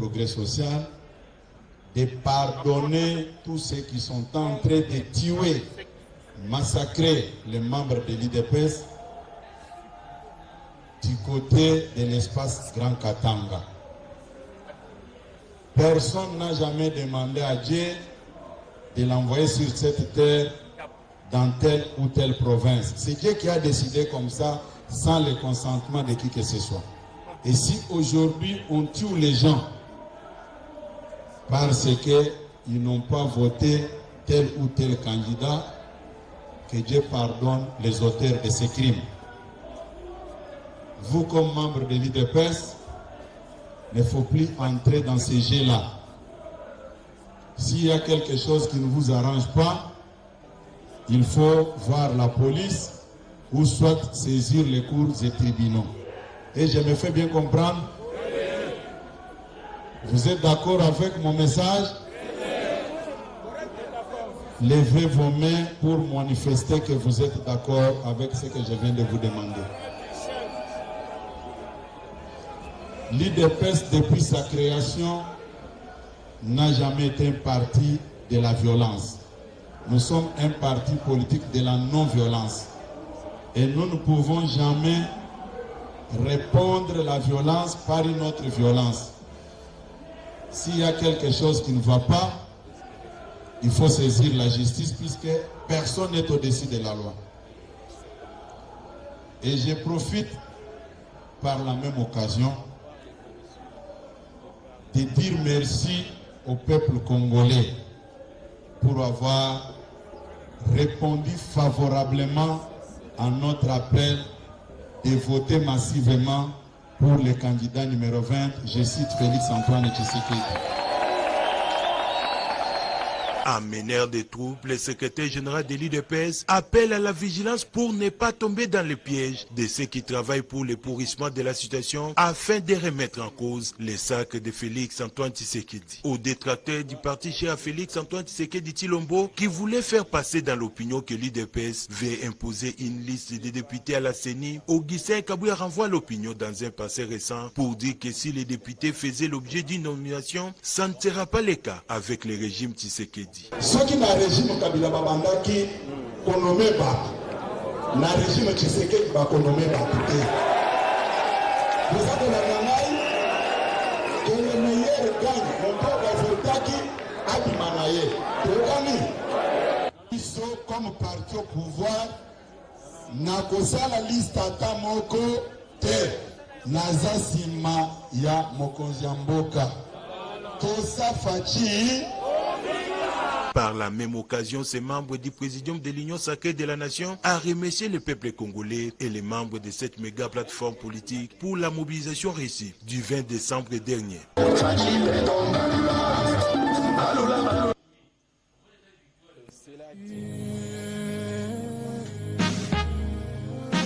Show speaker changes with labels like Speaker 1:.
Speaker 1: progrès social, de pardonner tous ceux qui sont en train de tuer, massacrer les membres de l'IDPS du côté de l'espace Grand Katanga. Personne n'a jamais demandé à Dieu de l'envoyer sur cette terre dans telle ou telle province. C'est Dieu qui a décidé comme ça, sans le consentement de qui que ce soit. Et si aujourd'hui on tue les gens parce qu'ils n'ont pas voté tel ou tel candidat, que Dieu pardonne les auteurs de ces crimes. Vous, comme membre de l'IDPS, il ne faut plus entrer dans ces jeux-là. S'il y a quelque chose qui ne vous arrange pas, il faut voir la police ou soit saisir les cours et tribunaux. Et je me fais bien comprendre? Vous êtes d'accord avec mon message? Levez vos mains pour manifester que vous êtes d'accord avec ce que je viens de vous demander. L'IDPS, depuis sa création, n'a jamais été un parti de la violence. Nous sommes un parti politique de la non-violence. Et nous ne pouvons jamais répondre à la violence par une autre violence. S'il y a quelque chose qui ne va pas, il faut saisir la justice puisque personne n'est au-dessus de la loi. Et je profite par la même occasion de dire merci au peuple congolais pour avoir répondu favorablement à notre appel de voter massivement pour le candidat numéro 20, je cite Félix Antoine Tshisekedi.
Speaker 2: En meneur des troupes, le secrétaire général de l'IDPS appelle à la vigilance pour ne pas tomber dans le piège de ceux qui travaillent pour le pourrissement de la situation afin de remettre en cause les sacs de Félix Antoine Tshisekedi. Aux détracteurs du parti cher à Félix Antoine Tshisekedi Tshilombo qui voulait faire passer dans l'opinion que l'IDPS veut imposer une liste de députés à la CENI, Augustin Kabouya renvoie l'opinion dans un passé récent pour dire que si les députés faisaient l'objet d'une nomination, ça ne sera pas le cas avec le régime Tshisekedi.
Speaker 1: Ceux qui na régime Kabila babandaki konome ba na régime Tshisekedi ba konome ba tout. Vous avez la nanaï que le meilleur gagne. Mon peuple votaki abimanaye. Togani. Ils sont comme parti au pouvoir. Na kosa la liste ata moko te. Naza sima ya mokonzi ya mboka. Tosa fachi.
Speaker 2: Par la même occasion, ces membres du Présidium de l'Union sacrée de la Nation a remercié le peuple congolais et les membres de cette méga plateforme politique pour la mobilisation réussie du 20 décembre dernier.